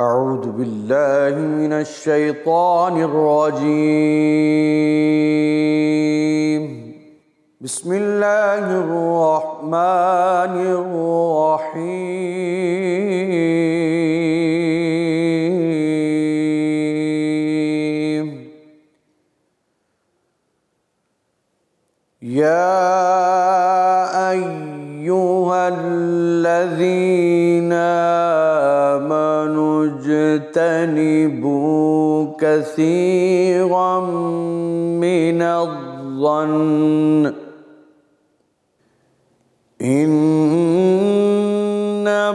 اعوذ باللہ من الشیطان الرجیم بسم اللہ الرحمن الرحیم یا ایہا الذین اجتنبوا كثيرا من الظن إن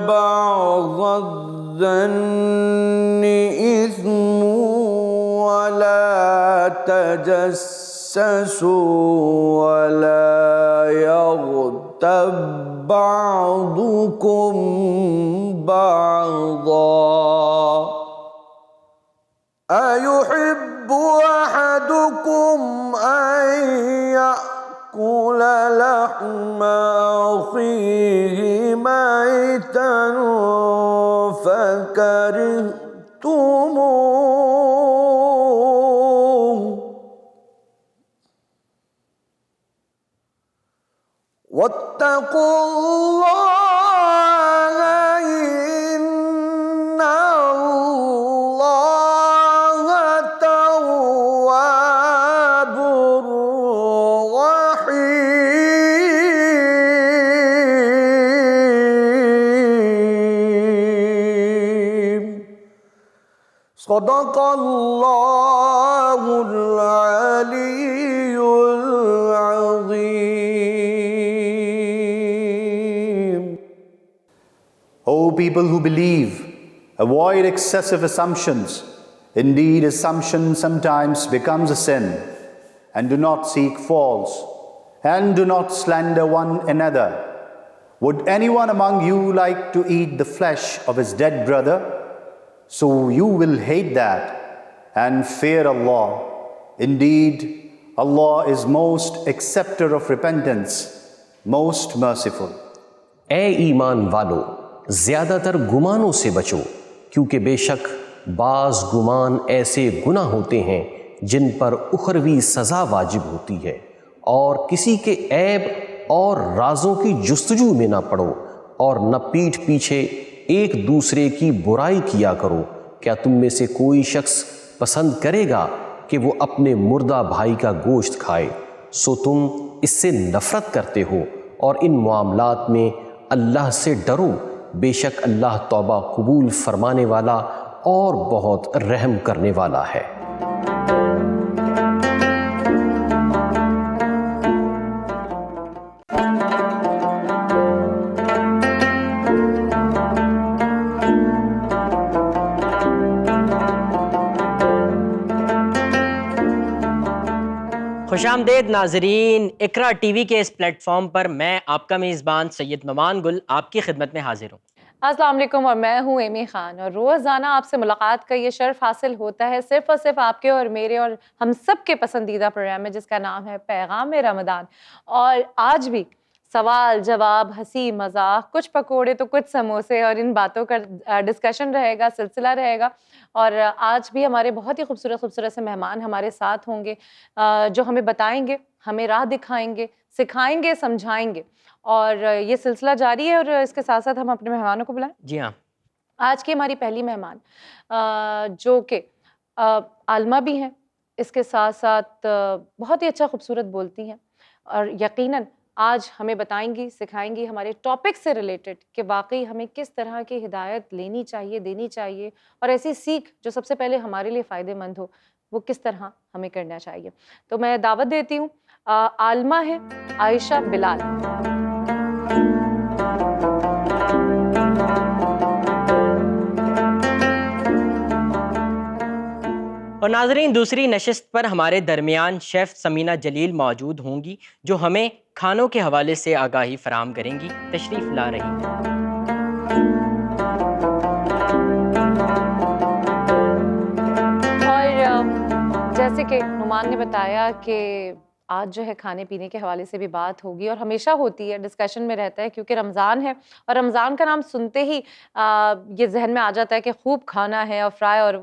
بعض الظن إثم ولا تجسسوا ولا يغتب بعضكم بعضا أيحب أحدكم أن يأكل لحم أخيه ميتا فكرهتموه واتقوا الله إن الله تواب رحيم صدق الله العلي العظيم. O people who believe, avoid excessive assumptions. Indeed, assumption sometimes becomes a sin. And do not seek faults. And do not slander one another. Would anyone among you like to eat the flesh of his dead brother? So you will hate that and fear Allah. Indeed, Allah is most acceptor of repentance, most merciful. اے ایمان والو، زیادہ تر گمانوں سے بچو، کیونکہ بے شک بعض گمان ایسے گناہ ہوتے ہیں جن پر اخروی سزا واجب ہوتی ہے، اور کسی کے عیب اور رازوں کی جستجو میں نہ پڑو، اور نہ پیٹھ پیچھے ایک دوسرے کی برائی کیا کرو۔ کیا تم میں سے کوئی شخص پسند کرے گا کہ وہ اپنے مردہ بھائی کا گوشت کھائے؟ سو تم اس سے نفرت کرتے ہو، اور ان معاملات میں اللہ سے ڈرو، بے شک اللہ توبہ قبول فرمانے والا اور بہت رحم کرنے والا ہے۔ خوش آمدید ناظرین، اقرا ٹی وی کے اس پلیٹ فارم پر میں آپ کا میزبان سید نعمان گل آپ کی خدمت میں حاضر ہوں۔ السلام علیکم، اور میں ہوں ایمی خان، اور روزانہ آپ سے ملاقات کا یہ شرف حاصل ہوتا ہے صرف اور صرف آپ کے اور میرے اور ہم سب کے پسندیدہ پروگرام میں، جس کا نام ہے پیغام رمضان۔ اور آج بھی سوال جواب، ہنسی مذاق، کچھ پکوڑے تو کچھ سموسے، اور ان باتوں کا ڈسکشن رہے گا، سلسلہ رہے گا۔ اور آج بھی ہمارے بہت ہی خوبصورت سے مہمان ہمارے ساتھ ہوں گے، جو ہمیں بتائیں گے، ہمیں راہ دکھائیں گے، سکھائیں گے، سمجھائیں گے، اور یہ سلسلہ جاری ہے۔ اور اس کے ساتھ ساتھ ہم اپنے مہمانوں کو بلائیں۔ جی ہاں، آج کی ہماری پہلی مہمان جو کہ عالمہ بھی ہیں، اس کے ساتھ ساتھ بہت ہی اچھا خوبصورت بولتی ہیں، اور یقیناً آج ہمیں بتائیں گی، سکھائیں گی ہمارے ٹاپک سے ریلیٹڈ کہ واقعی ہمیں کس طرح کی ہدایت لینی چاہیے، دینی چاہیے، اور ایسی سیکھ جو سب سے پہلے ہمارے لیے فائدہ مند ہو، وہ کس طرح ہمیں کرنا چاہیے۔ تو میں دعوت دیتی ہوں، عالمہ ہے عائشہ بلال۔ اور ناظرین، دوسری نشست پر ہمارے درمیان شیف سمینہ جلیل موجود ہوں گی، جو ہمیں کھانوں کے حوالے سے آگاہی فراہم کریں گی، تشریف لا رہی ہیں۔ جیسے کہ نعمان نے بتایا کہ آج جو ہے کھانے پینے کے حوالے سے بھی بات ہوگی، اور ہمیشہ ہوتی ہے، ڈسکشن میں رہتا ہے، کیونکہ رمضان ہے اور رمضان کا نام سنتے ہی یہ ذہن میں آ جاتا ہے کہ خوب کھانا ہے اور فرائی اور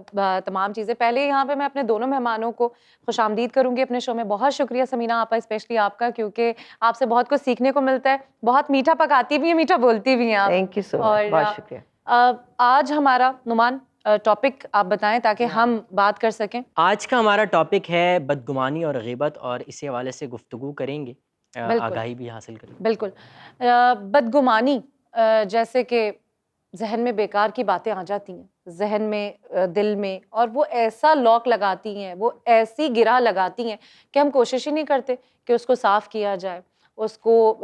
تمام چیزیں۔ پہلے یہاں پہ میں اپنے دونوں مہمانوں کو خوش آمدید کروں گی اپنے شو میں۔ بہت شکریہ سمینہ آپا، اسپیشلی آپ کا، کیونکہ آپ سے بہت کچھ سیکھنے کو ملتا ہے۔ بہت میٹھا پکاتی بھی ہیں، میٹھا بولتی بھی ہیں آپ۔ تھینک یو سو مچ، اور بہت شکریہ۔ آج ہمارا نعمان ٹاپک آپ بتائیں تاکہ ہم بات کر سکیں۔ آج کا ہمارا ٹاپک ہے بدگمانی اور غیبت، اور اسی حوالے سے گفتگو کریں گے، بالکل آگاہی بھی حاصل کریں گے۔ بالکل۔ بدگمانی، جیسے کہ ذہن میں بیکار کی باتیں آ جاتی ہیں، ذہن میں، دل میں، اور وہ ایسا لاک لگاتی ہیں، وہ ایسی گرہ لگاتی ہیں کہ ہم کوشش ہی نہیں کرتے کہ اس کو صاف کیا جائے، اس کو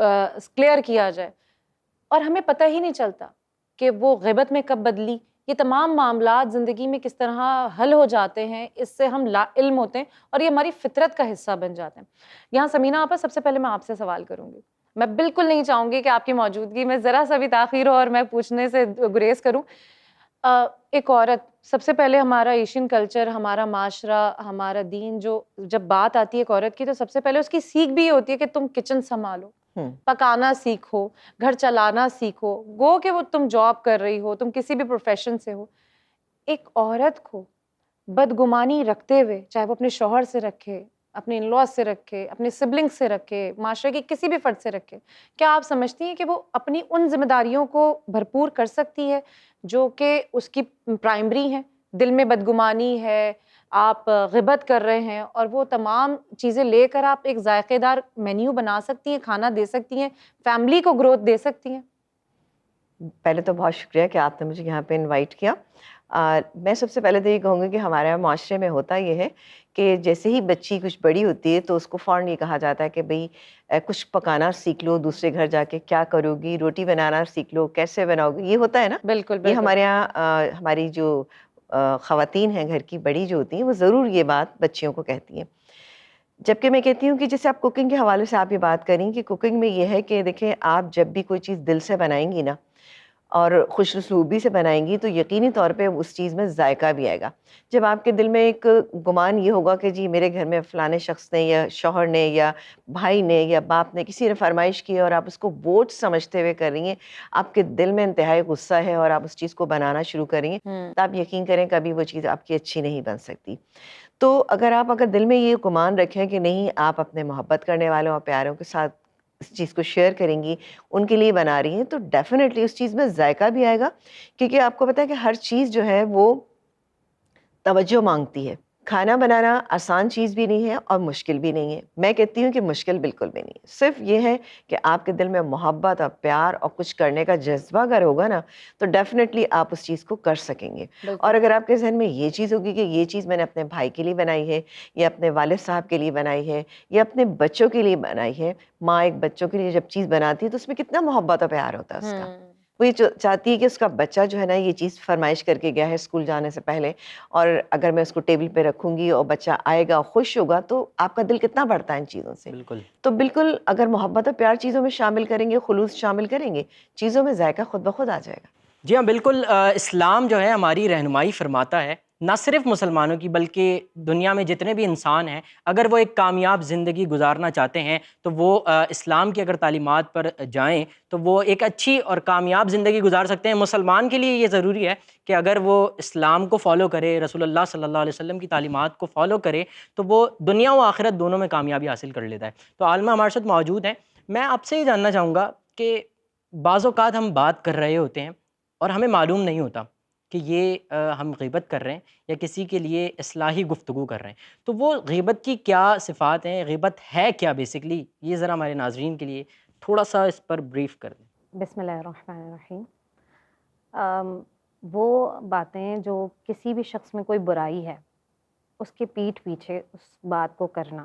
کلیئر کیا جائے، اور ہمیں پتہ ہی نہیں چلتا کہ وہ غیبت میں کب بدلی۔ یہ تمام معاملات زندگی میں کس طرح حل ہو جاتے ہیں، اس سے ہم لا علم ہوتے ہیں اور یہ ہماری فطرت کا حصہ بن جاتے ہیں۔ یہاں سمینہ آپا، سب سے پہلے میں آپ سے سوال کروں گی۔ میں بالکل نہیں چاہوں گی کہ آپ کی موجودگی میں ذرا سا بھی تاخیر ہو اور میں پوچھنے سے گریز کروں۔ ایک عورت، سب سے پہلے ہمارا ایشین کلچر، ہمارا معاشرہ، ہمارا دین، جو جب بات آتی ہے ایک عورت کی تو سب سے پہلے اس کی سیکھ بھی یہ ہوتی ہے کہ تم کچن سنبھالو، پکانا سیکھو، گھر چلانا سیکھو، گو کہ وہ تم جاب کر رہی ہو، تم کسی بھی پروفیشن سے ہو۔ ایک عورت کو بدگمانی رکھتے ہوئے، چاہے وہ اپنے شوہر سے رکھے، اپنے ان لاز سے رکھے، اپنے سبلنگ سے رکھے، معاشرے کے کسی بھی فرد سے رکھے، کیا آپ سمجھتی ہیں کہ وہ اپنی ان ذمہ داریوں کو بھرپور کر سکتی ہے جو کہ اس کی پرائمری ہیں؟ دل میں بدگمانی ہے، آپ غیبت کر رہے ہیں، اور وہ تمام چیزیں لے کر آپ ایک ذائقے دار مینیو بنا سکتی ہیں، کھانا دے سکتی ہیں، فیملی کو گروتھ دے سکتی ہیں؟ پہلے تو بہت شکریہ کہ آپ نے مجھے یہاں پہ انوائٹ کیا۔ میں سب سے پہلے تو یہ کہوں گی کہ ہمارے معاشرے میں ہوتا یہ ہے کہ جیسے ہی بچی کچھ بڑی ہوتی ہے تو اس کو فوراً یہ کہا جاتا ہے کہ بھئی کچھ پکانا سیکھ لو، دوسرے گھر جا کے کیا کرو گی، روٹی بنانا سیکھ لو، کیسے بناؤ گی، یہ ہوتا ہے نا۔ بالکل یہ بالکل۔ ہمارے یہاں ہماری جو خواتین ہیں گھر کی بڑی جو ہوتی ہیں وہ ضرور یہ بات بچیوں کو کہتی ہیں۔ جبکہ میں کہتی ہوں کہ جیسے آپ کوکنگ کے حوالے سے آپ یہ بات کریں کہ کوکنگ میں یہ ہے کہ دیکھیں آپ جب بھی کوئی چیز دل سے بنائیں گی نا اور خوش اسلوبی سے بنائیں گی تو یقینی طور پہ اس چیز میں ذائقہ بھی آئے گا۔ جب آپ کے دل میں ایک گمان یہ ہوگا کہ جی میرے گھر میں فلانے شخص نے یا شوہر نے یا بھائی نے یا باپ نے کسی نے فرمائش کی اور آپ اس کو بوجھ سمجھتے ہوئے کر رہی ہیں، آپ کے دل میں انتہائی غصہ ہے اور آپ اس چیز کو بنانا شروع کریں گے تو آپ یقین کریں کبھی وہ چیز آپ کی اچھی نہیں بن سکتی۔ تو اگر دل میں یہ گمان رکھیں کہ نہیں آپ اپنے محبت کرنے والوں اور پیاروں کے ساتھ اس چیز کو شیئر کریں گی، ان کے لیے بنا رہی ہیں، تو ڈیفینیٹلی اس چیز میں ذائقہ بھی آئے گا، کیونکہ آپ کو پتہ ہے کہ ہر چیز جو ہے وہ توجہ مانگتی ہے۔ کھانا بنانا آسان چیز بھی نہیں ہے اور مشکل بھی نہیں ہے، میں کہتی ہوں کہ مشکل بالکل بھی نہیں ہے، صرف یہ ہے کہ آپ کے دل میں محبت اور پیار اور کچھ کرنے کا جذبہ اگر ہوگا نا تو ڈیفینیٹلی آپ اس چیز کو کر سکیں گے۔ اور اگر آپ کے ذہن میں یہ چیز ہوگی کہ یہ چیز میں نے اپنے بھائی کے لیے بنائی ہے یا اپنے والد صاحب کے لیے بنائی ہے یا اپنے بچوں کے لیے بنائی ہے، ماں ایک بچوں کے لیے جب چیز بناتی ہے تو اس میں کتنا محبت اور پیار ہوتا ہے اس کا۔ وہ یہ چاہتی ہے کہ اس کا بچہ جو ہے نا یہ چیز فرمائش کر کے گیا ہے اسکول جانے سے پہلے، اور اگر میں اس کو ٹیبل پہ رکھوں گی اور بچہ آئے گا خوش ہوگا تو آپ کا دل کتنا بڑھتا ہے ان چیزوں سے۔ بالکل۔ تو بالکل اگر محبت اور پیار چیزوں میں شامل کریں گے، خلوص شامل کریں گے، چیزوں میں ذائقہ خود بخود آ جائے گا۔ جی ہاں بالکل، اسلام جو ہے ہماری رہنمائی فرماتا ہے، نہ صرف مسلمانوں کی بلکہ دنیا میں جتنے بھی انسان ہیں، اگر وہ ایک کامیاب زندگی گزارنا چاہتے ہیں تو وہ اسلام کی اگر تعلیمات پر جائیں تو وہ ایک اچھی اور کامیاب زندگی گزار سکتے ہیں۔ مسلمان کے لیے یہ ضروری ہے کہ اگر وہ اسلام کو فالو کرے، رسول اللہ صلی اللہ علیہ وسلم کی تعلیمات کو فالو کرے تو وہ دنیا و آخرت دونوں میں کامیابی حاصل کر لیتا ہے۔ تو عالمہ ہمارے ساتھ موجود ہیں، میں آپ سے یہ جاننا چاہوں گا کہ بعض اوقات ہم بات کر رہے ہوتے ہیں اور ہمیں معلوم نہیں ہوتا کہ یہ ہم غیبت کر رہے ہیں یا کسی کے لیے اصلاحی گفتگو کر رہے ہیں، تو وہ غیبت کی کیا صفات ہیں، غیبت ہے کیا بیسکلی، یہ ذرا ہمارے ناظرین کے لیے تھوڑا سا اس پر بریف کر دیں۔ بسم اللہ الرحمن الرحیم۔ وہ باتیں جو کسی بھی شخص میں کوئی برائی ہے اس کے پیٹھ پیچھے اس بات کو کرنا،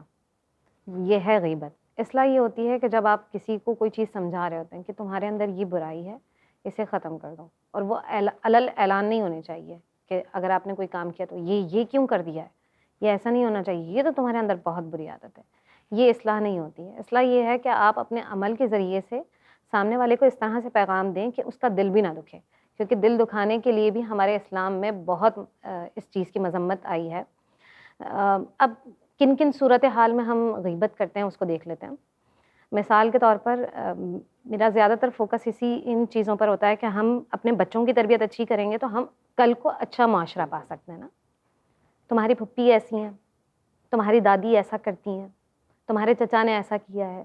یہ ہے غیبت۔ اصلاح یہ ہوتی ہے کہ جب آپ کسی کو کوئی چیز سمجھا رہے ہوتے ہیں کہ تمہارے اندر یہ برائی ہے، اسے ختم کر دو، اور وہ علل اعلان نہیں ہونے چاہیے کہ اگر آپ نے کوئی کام کیا تو یہ کیوں کر دیا ہے، یہ ایسا نہیں ہونا چاہیے، یہ تو تمہارے اندر بہت بری عادت ہے۔ یہ اصلاح نہیں ہوتی ہے۔ اصلاح یہ ہے کہ آپ اپنے عمل کے ذریعے سے سامنے والے کو اس طرح سے پیغام دیں کہ اس کا دل بھی نہ دکھے، کیونکہ دل دکھانے کے لیے بھی ہمارے اسلام میں بہت اس چیز کی مذمت آئی ہے۔ اب کن کن صورت حال میں ہم غیبت کرتے ہیں اس کو دیکھ لیتے ہیں. مثال کے طور پر میرا زیادہ تر فوکس ان چیزوں پر ہوتا ہے کہ ہم اپنے بچوں کی تربیت اچھی کریں گے تو ہم کل کو اچھا معاشرہ پا سکتے ہیں نا. تمہاری پھپھی ایسی ہیں, تمہاری دادی ایسا کرتی ہیں, تمہارے چچا نے ایسا کیا ہے.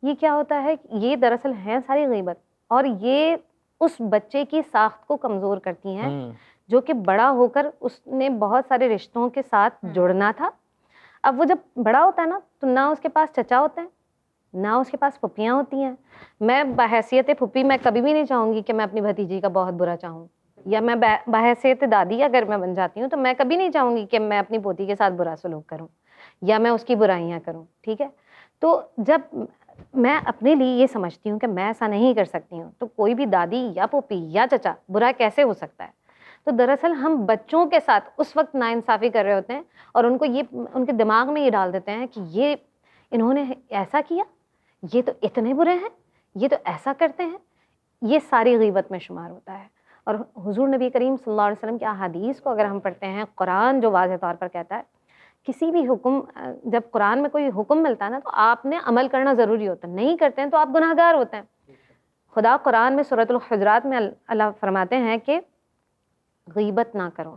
یہ کیا ہوتا ہے, یہ دراصل ہیں ساری غیبت, اور یہ اس بچے کی ساخت کو کمزور کرتی ہیں جو کہ بڑا ہو کر اس نے بہت سارے رشتوں کے ساتھ جڑنا تھا. اب وہ جب بڑا ہوتا ہے نا تو نہ اس کے پاس چچا ہوتے ہیں, نہ اس کے پاس پھپھیاں ہوتی ہیں. میں بحیثیت پھپھی میں کبھی بھی نہیں چاہوں گی کہ میں اپنی بھتیجی کا بہت برا چاہوں, یا میں بحیثیت دادی اگر میں بن جاتی ہوں تو میں کبھی نہیں چاہوں گی کہ میں اپنی پوتی کے ساتھ برا سلوک کروں یا میں اس کی برائیاں کروں. ٹھیک ہے, تو جب میں اپنے لیے یہ سمجھتی ہوں کہ میں ایسا نہیں کر سکتی ہوں تو کوئی بھی دادی یا پھوپھی یا چچا برا کیسے ہو سکتا ہے. تو دراصل ہم بچوں کے ساتھ اس وقت ناانصافی کر رہے ہوتے ہیں اور ان کو یہ ان کے دماغ میں یہ ڈال دیتے ہیں کہ یہ انہوں نے ایسا کیا, یہ تو اتنے برے ہیں, یہ تو ایسا کرتے ہیں. یہ ساری غیبت میں شمار ہوتا ہے. اور حضور نبی کریم صلی اللہ علیہ وسلم کی احادیث کو اگر ہم پڑھتے ہیں, قرآن جو واضح طور پر کہتا ہے کسی بھی حکم, جب قرآن میں کوئی حکم ملتا ہے نا تو آپ نے عمل کرنا ضروری ہوتا ہے, نہیں کرتے ہیں تو آپ گناہ گار ہوتے ہیں. خدا قرآن میں سورۃ الحجرات میں اللہ فرماتے ہیں کہ غیبت نہ کرو,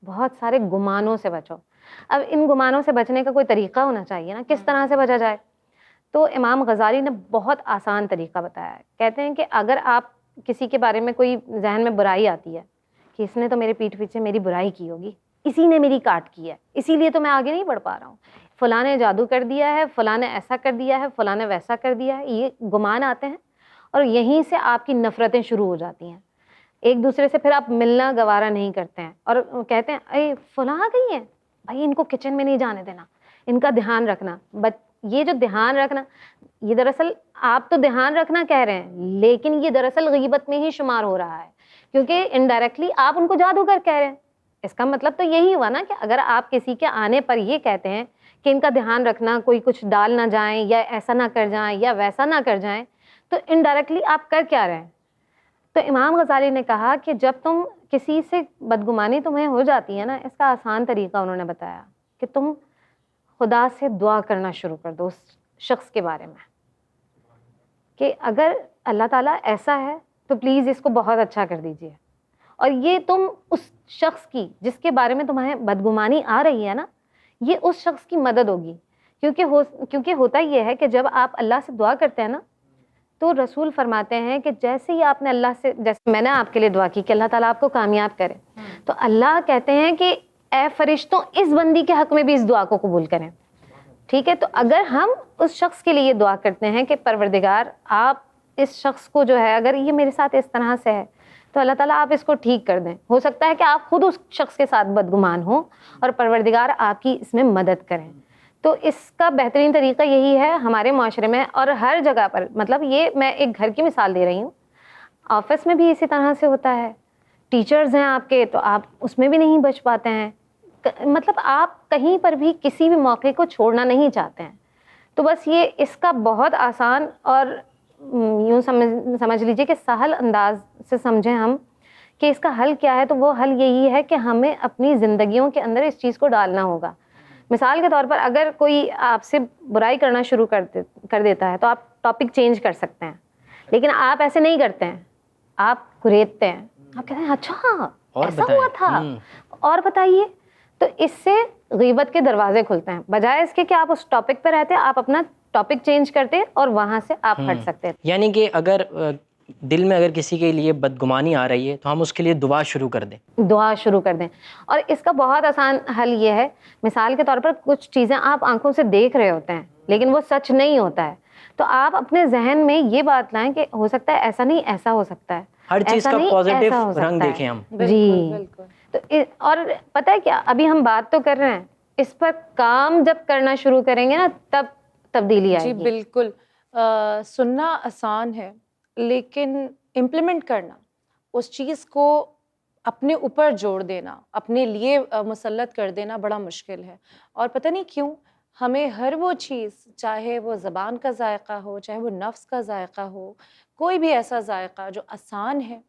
بہت سارے گمانوں سے بچو. اب ان گمانوں سے بچنے کا کوئی طریقہ ہونا چاہیے نا, کس طرح سے بچا جائے. تو امام غزالی نے بہت آسان طریقہ بتایا ہے. کہتے ہیں کہ اگر آپ کسی کے بارے میں کوئی ذہن میں برائی آتی ہے کہ اس نے تو میرے پیٹھ پیچھے میری برائی کی ہوگی, اسی نے میری کاٹ کی ہے, اسی لیے تو میں آگے نہیں بڑھ پا رہا ہوں, فلاں نے جادو کر دیا ہے, فلاں نے ایسا کر دیا ہے, فلاں نے ویسا کر دیا ہے, یہ گمان آتے ہیں اور یہیں سے آپ کی نفرتیں شروع ہو جاتی ہیں. ایک دوسرے سے پھر آپ ملنا گوارا نہیں کرتے ہیں اور کہتے ہیں اے فلاں آ گئی ہے, بھائی ان کو کچن میں نہیں جانے دینا, ان کا دھیان رکھنا. یہ جو دھیان رکھنا, یہ دراصل آپ تو دھیان رکھنا کہہ رہے ہیں لیکن یہ دراصل غیبت میں ہی شمار ہو رہا ہے, کیونکہ انڈائریکٹلی آپ ان کو جادوگر کہہ رہے ہیں. اس کا مطلب تو یہی ہوا نا کہ اگر آپ کسی کے آنے پر یہ کہتے ہیں کہ ان کا دھیان رکھنا, کوئی کچھ ڈال نہ جائیں یا ایسا نہ کر جائیں یا ویسا نہ کر جائیں, تو انڈائریکٹلی آپ کر کیا رہے ہیں. تو امام غزالی نے کہا کہ جب تم کسی سے بدگمانی تمہیں ہو جاتی ہے نا, اس کا آسان طریقہ انہوں نے بتایا کہ تم خدا سے دعا کرنا شروع کر دو اس شخص کے بارے میں کہ اگر اللہ تعالیٰ ایسا ہے تو پلیز اس کو بہت اچھا کر دیجیے. اور یہ تم اس شخص کی جس کے بارے میں تمہیں بدگمانی آ رہی ہے نا, یہ اس شخص کی مدد ہوگی. کیونکہ ہوتا یہ ہے کہ جب آپ اللہ سے دعا کرتے ہیں نا تو رسول فرماتے ہیں کہ جیسے ہی آپ نے اللہ سے, جیسے میں نے آپ کے لیے دعا کی کہ اللہ تعالیٰ آپ کو کامیاب کرے, تو اللہ کہتے ہیں کہ اے فرشتوں اس بندی کے حق میں بھی اس دعا کو قبول کریں. ٹھیک ہے, تو اگر ہم اس شخص کے لیے یہ دعا کرتے ہیں کہ پروردگار آپ اس شخص کو جو ہے, اگر یہ میرے ساتھ اس طرح سے ہے تو اللہ تعالیٰ آپ اس کو ٹھیک کر دیں. ہو سکتا ہے کہ آپ خود اس شخص کے ساتھ بدگمان ہوں اور پروردگار آپ کی اس میں مدد کریں. تو اس کا بہترین طریقہ یہی ہے ہمارے معاشرے میں اور ہر جگہ پر. مطلب یہ میں ایک گھر کی مثال دے رہی ہوں, آفس میں بھی اسی طرح سے ہوتا ہے. ٹیچرز ہیں آپ کے تو آپ اس میں بھی نہیں بچ پاتے ہیں. مطلب آپ کہیں پر بھی کسی بھی موقع کو چھوڑنا نہیں چاہتے ہیں. تو بس یہ اس کا بہت آسان اور یوں سمجھ لیجیے کہ سہل انداز سے سمجھیں ہم کہ اس کا حل کیا ہے. تو وہ حل یہی ہے کہ ہمیں اپنی زندگیوں کے اندر اس چیز کو ڈالنا ہوگا. مثال کے طور پر اگر کوئی آپ سے برائی کرنا شروع کر دیتا ہے تو آپ ٹاپک چینج کر سکتے ہیں, لیکن آپ ایسے نہیں کرتے ہیں, آپ گریزتے ہیں, آپ کہتے ہیں اچھا ایسا ہوا تھا اور بتائیے. تو اس سے غیبت کے دروازے کھلتے ہیں, بجائے اس کے کہ آپ اس ٹاپک پہ رہتے آپ اپنا ٹاپک چینج کرتے اور وہاں سے آپ ہٹ سکتے. یعنی کہ اگر دل میں اگر کسی کے لیے بدگمانی آ رہی ہے تو ہم اس کے لیے دعا شروع کر دیں. اور اس کا بہت آسان حل یہ ہے, مثال کے طور پر کچھ چیزیں آپ آنکھوں سے دیکھ رہے ہوتے ہیں لیکن وہ سچ نہیں ہوتا ہے, تو آپ اپنے ذہن میں یہ بات لائیں کہ ہو سکتا ہے ایسا نہیں ایسا ہو سکتا ہے, ہر چیز کا پازیٹیو رنگ دیکھیں ہم. جی تو اور پتہ ہے کیا, ابھی ہم بات تو کر رہے ہیں, اس پر کام جب کرنا شروع کریں گے نا تب تبدیلی آئے گی. جی بالکل. سننا آسان ہے لیکن امپلیمنٹ کرنا, اس چیز کو اپنے اوپر جوڑ دینا, اپنے لیے مسلط کر دینا بڑا مشکل ہے. اور پتہ نہیں کیوں ہمیں ہر وہ چیز, چاہے وہ زبان کا ذائقہ ہو, چاہے وہ نفس کا ذائقہ ہو, کوئی بھی ایسا ذائقہ جو آسان ہے,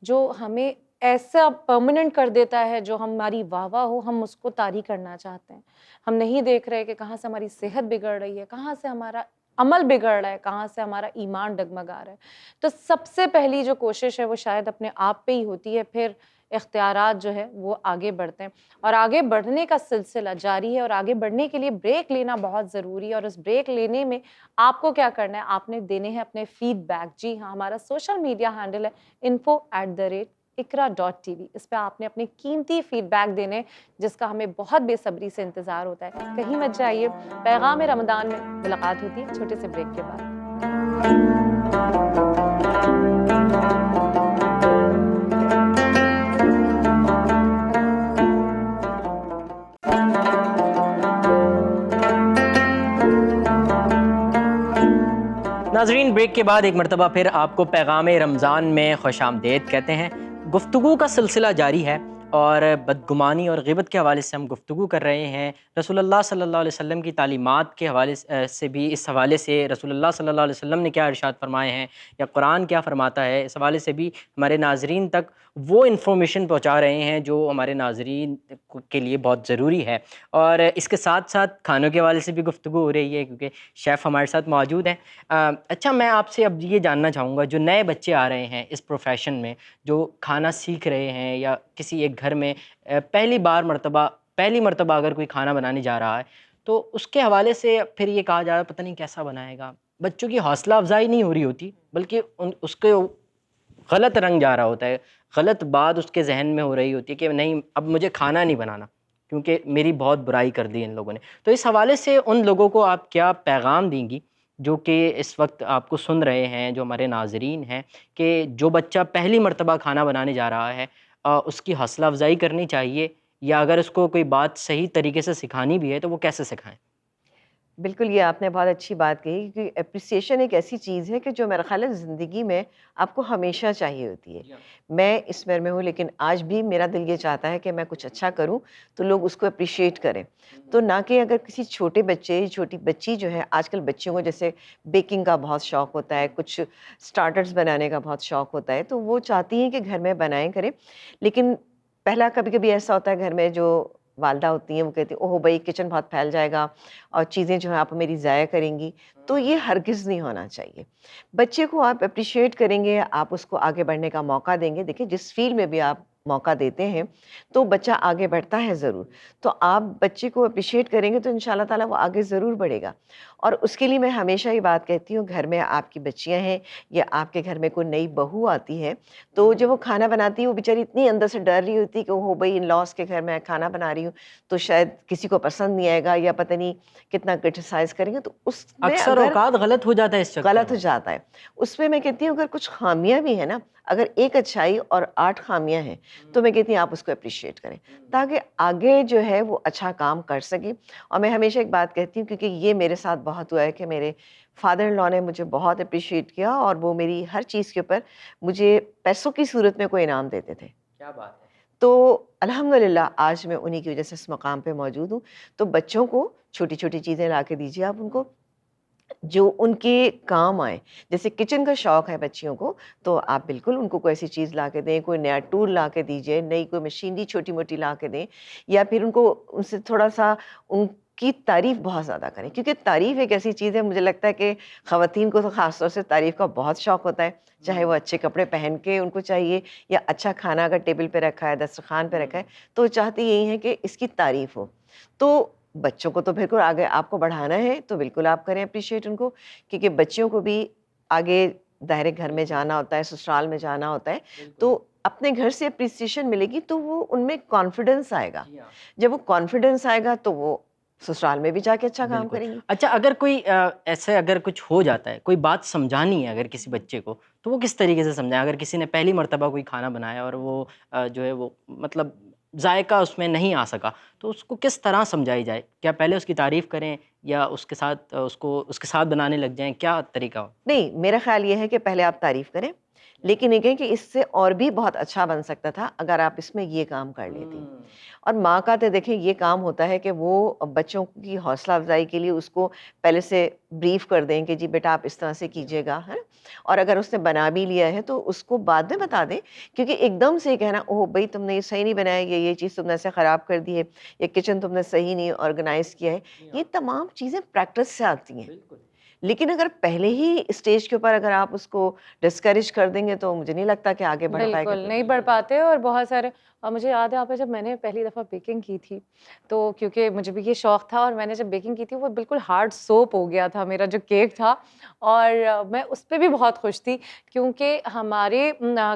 جو ہمیں ایسا پرماننٹ کر دیتا ہے جو ہماری واہ واہ ہو ہم اس کو طاری کرنا چاہتے ہیں. ہم نہیں دیکھ رہے کہ کہاں سے ہماری صحت بگڑ رہی ہے, کہاں سے ہمارا عمل بگڑ رہا ہے, کہاں سے ہمارا ایمان ڈگمگا رہا ہے. تو سب سے پہلی جو کوشش ہے وہ شاید اپنے آپ پہ ہی ہوتی ہے, پھر اختیارات جو ہے وہ آگے بڑھتے ہیں, اور آگے بڑھنے کا سلسلہ جاری ہے. اور آگے بڑھنے کے لیے بریک لینا بہت ضروری ہے, اور اس بریک لینے میں آپ کو کیا کرنا ہے, آپ نے دینے ہیں اپنے فیڈ بیک. جی ہاں, ہمارا سوشل میڈیا ہینڈل ہے info@iqra.tv. اس پہ آپ نے اپنے قیمتی فیڈ بیک دینے جس کا ہمیں بہت بے صبری سے انتظار ہوتا ہے. کہیں مت جائیے, پیغام رمضان میں ملاقات ہوتی ہے چھوٹے سے بریک کے بعد. ناظرین, بریک کے بعد ایک مرتبہ پھر آپ کو پیغام رمضان میں خوش آمدید کہتے ہیں. گفتگو کا سلسلہ جاری ہے اور بدگمانی اور غیبت کے حوالے سے ہم گفتگو کر رہے ہیں. رسول اللہ صلی اللہ علیہ وسلم کی تعلیمات کے حوالے سے بھی, اس حوالے سے رسول اللہ صلی اللہ علیہ وسلم نے کیا ارشاد فرمائے ہیں یا قرآن کیا فرماتا ہے, اس حوالے سے بھی ہمارے ناظرین تک وہ انفارمیشن پہنچا رہے ہیں جو ہمارے ناظرین کے لیے بہت ضروری ہے. اور اس کے ساتھ ساتھ کھانوں کے حوالے سے بھی گفتگو ہو رہی ہے کیونکہ شیف ہمارے ساتھ موجود ہیں. اچھا, میں آپ سے اب یہ جاننا چاہوں گا, جو نئے بچے آ رہے ہیں اس پروفیشن میں, جو کھانا سیکھ رہے ہیں یا کسی ایک گھر میں پہلی مرتبہ اگر کوئی کھانا بنانے جا رہا ہے, تو اس کے حوالے سے پھر یہ کہا جا رہا ہے پتہ نہیں کیسا بنائے گا. بچوں کی حوصلہ افزائی نہیں ہو رہی ہوتی, بلکہ اس کے غلط رنگ جا رہا ہوتا ہے, غلط بات اس کے ذہن میں ہو رہی ہوتی ہے کہ نہیں اب مجھے کھانا نہیں بنانا کیونکہ میری بہت برائی کر دی ان لوگوں نے. تو اس حوالے سے ان لوگوں کو آپ کیا پیغام دیں گی جو کہ اس وقت آپ کو سن رہے ہیں, جو ہمارے ناظرین ہیں, کہ جو بچہ پہلی مرتبہ کھانا بنانے جا رہا ہے اس کی حوصلہ افزائی کرنی چاہیے, یا اگر اس کو کوئی بات صحیح طریقے سے سکھانی بھی ہے تو وہ کیسے سکھائیں؟ بالکل, یہ آپ نے بہت اچھی بات کہی کہ اپریسیشن ایک ایسی چیز ہے کہ جو میرا خیال ہے زندگی میں آپ کو ہمیشہ چاہیے ہوتی ہے. میں اس عمر میں ہوں لیکن آج بھی میرا دل یہ چاہتا ہے کہ میں کچھ اچھا کروں تو لوگ اس کو اپریشیٹ کریں. تو نہ کہ اگر کسی چھوٹے بچے, چھوٹی بچی جو ہے, آج کل بچیوں کو جیسے بیکنگ کا بہت شوق ہوتا ہے, کچھ سٹارٹرز بنانے کا بہت شوق ہوتا ہے, تو وہ چاہتی ہیں کہ گھر میں بنائیں کریں. لیکن پہلا کبھی کبھی ایسا ہوتا ہے گھر میں جو والدہ ہوتی ہیں وہ کہتی ہیں اوہ بھائی کچن بہت پھیل جائے گا اور چیزیں جو ہیں آپ میری ضائع کریں گی. تو یہ ہرگز نہیں ہونا چاہیے. بچے کو آپ اپریشیٹ کریں گے, آپ اس کو آگے بڑھنے کا موقع دیں گے. دیکھیں جس فیلڈ میں بھی آپ موقع دیتے ہیں تو بچہ آگے بڑھتا ہے ضرور. تو آپ بچے کو اپریشیٹ کریں گے تو انشاءاللہ تعالیٰ وہ آگے ضرور بڑھے گا. اور اس کے لیے میں ہمیشہ یہ بات کہتی ہوں, گھر میں آپ کی بچیاں ہیں یا آپ کے گھر میں کوئی نئی بہو آتی ہے تو جب وہ کھانا بناتی ہے وہ بیچاری اتنی اندر سے ڈر رہی ہوتی ہے کہ وہ بھائی ان لاس کے گھر میں کھانا بنا رہی ہوں تو شاید کسی کو پسند نہیں آئے گا یا پتہ نہیں کتنا کرٹیسائز کریں گے. تو اس میں اکثر اوقات غلط ہو جاتا ہے, اس چکر غلط ہو جاتا ہے. اس میں کہتی ہوں اگر کچھ خامیاں بھی ہیں نا, اگر ایک اچھائی اور 8 خامیاں ہیں تو میں کہتی ہوں آپ اس کو اپریشیٹ کریں تاکہ آگے جو ہے وہ اچھا کام کر سکیں. اور میں ہمیشہ ایک بات کہتی ہوں کیونکہ یہ میرے ساتھ بہت ہوا ہے کہ میرے فادر ان لا نے مجھے بہت اپریشیٹ کیا اور وہ میری ہر چیز کے اوپر مجھے پیسوں کی صورت میں کوئی انعام دیتے تھے. کیا بات ہے. تو الحمدللہ آج میں انہی کی وجہ سے اس مقام پہ موجود ہوں. تو بچوں کو چھوٹی چھوٹی چیزیں لا کے دیجیے آپ ان کو جو ان کے کام آئے. جیسے کچن کا شوق ہے بچیوں کو تو آپ بالکل ان کو کوئی ایسی چیز لا کے دیں, کوئی نیا ٹول لا کے دیجیے, نئی کوئی مشینری چھوٹی موٹی لا کے دیں, یا پھر ان کو ان سے تھوڑا سا ان کی تعریف بہت زیادہ کریں. کیونکہ تعریف ایک ایسی چیز ہے, مجھے لگتا ہے کہ خواتین کو تو خاص طور سے تعریف کا بہت شوق ہوتا ہے, چاہے وہ اچھے کپڑے پہن کے ان کو چاہیے یا اچھا کھانا اگر ٹیبل پہ رکھا ہے, دسترخوان پہ رکھا ہے, تو چاہتی یہی ہے کہ اس کی تعریف ہو. تو بچوں کو تو بالکل آگے آپ کو بڑھانا ہے تو بالکل آپ کریں اپریشیٹ ان کو, کیونکہ بچیوں کو بھی آگے دائرے گھر میں جانا ہوتا ہے, سسرال میں جانا ہوتا ہے. تو اپنے گھر سے اپریسیشن ملے گی تو وہ ان میں کانفیڈنس آئے گا. جب وہ کانفیڈنس آئے گا تو وہ سسرال میں بھی جا کے اچھا کام کریں گی. اچھا, اگر کوئی ایسے اگر کچھ ہو جاتا ہے, کوئی بات سمجھانی ہے اگر کسی بچے کو, تو وہ کس طریقے سے سمجھائیں؟ اگر کسی نے پہلی مرتبہ کوئی کھانا بنایا اور وہ جو ہے وہ مطلب ذائقہ اس میں نہیں آ سکا, تو اس کو کس طرح سمجھائی جائے؟ کیا پہلے اس کی تعریف کریں یا اس کے ساتھ بنانے لگ جائیں؟ کیا طریقہ ہو؟ نہیں, میرا خیال یہ ہے کہ پہلے آپ تعریف کریں, لیکن یہ کہیں کہ اس سے اور بھی بہت اچھا بن سکتا تھا اگر آپ اس میں یہ کام کر لیتی. اور ماں کا تو دیکھیں یہ کام ہوتا ہے کہ وہ بچوں کی حوصلہ افزائی کے لیے اس کو پہلے سے بریف کر دیں کہ جی بیٹا آپ اس طرح سے کیجیے گا, ہے نا. اور اگر اس نے بنا بھی لیا ہے تو اس کو بعد میں بتا دیں, کیونکہ ایک دم سے یہ کہنا اوہ بھائی تم نے یہ صحیح نہیں بنایا, یہ چیز تم نے ایسے خراب کر دی ہے, یا کچن تم نے صحیح نہیں آرگنائز کیا ہے, یہ تمام چیزیں پریکٹس سے آتی ہیں. لیکن اگر پہلے ہی اسٹیج کے اوپر اگر آپ اس کو ڈسکریج کر دیں گے تو مجھے نہیں لگتا کہ آگے بڑھ پائے گا. بالکل نہیں بڑھ پاتے. اور بہت سارے, اور مجھے یاد ہے آپ جب میں نے پہلی دفعہ بیکنگ کی تھی تو کیونکہ مجھے بھی یہ شوق تھا, اور میں نے جب بیکنگ کی تھی وہ بالکل ہارڈ سوپ ہو گیا تھا میرا جو کیک تھا, اور میں اس پہ بھی بہت خوش تھی کیونکہ ہمارے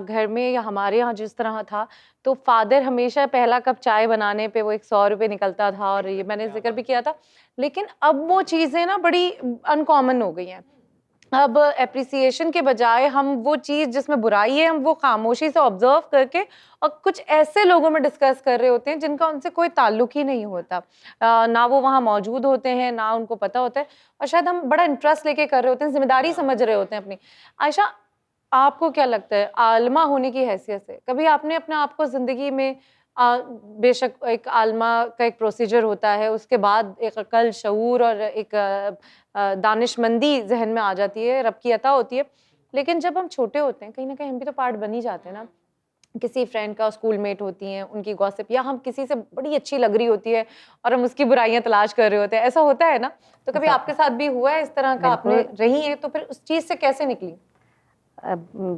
گھر میں یا ہمارے یہاں جس طرح تھا تو فادر ہمیشہ پہلا کپ چائے بنانے پہ وہ 100 روپے نکلتا تھا, اور یہ میں نے ذکر بھی کیا تھا. لیکن اب وہ چیزیں نا بڑی ان کامن ہو گئی ہیں. اب اپریسیشن کے بجائے ہم وہ چیز جس میں برائی ہے ہم وہ خاموشی سے آبزرو کر کے اور کچھ ایسے لوگوں میں ڈسکس کر رہے ہوتے ہیں جن کا ان سے کوئی تعلق ہی نہیں ہوتا, نہ وہ وہاں موجود ہوتے ہیں نہ ان کو پتہ ہوتا ہے, اور شاید ہم بڑا انٹرسٹ لے کے کر رہے ہوتے ہیں, ذمہ داری سمجھ رہے ہوتے ہیں اپنی. عائشہ آپ کو کیا لگتا ہے عالمہ ہونے کی حیثیت سے کبھی آپ نے اپنے آپ کو زندگی میں بے شک ایک عالمہ کا ایک پروسیجر ہوتا ہے, اس کے بعد ایک عقل, شعور اور ایک دانش مندی ذہن میں آ جاتی ہے, رب کی عطا ہوتی ہے, لیکن جب ہم چھوٹے ہوتے ہیں کہیں نہ کہیں ہم بھی تو پارٹ بن ہی جاتے ہیں نا. کسی فرینڈ کا اسکول میٹ ہوتی ہیں, ان کی گوسپ, یا ہم کسی سے بڑی اچھی لگ رہی ہوتی ہے اور ہم اس کی برائیاں تلاش کر رہے ہوتے ہیں, ایسا ہوتا ہے نا. تو کبھی آپ کے ساتھ بھی ہوا ہے اس طرح کا, آپ نے رہی ہیں, تو پھر اس چیز سے کیسے نکلی؟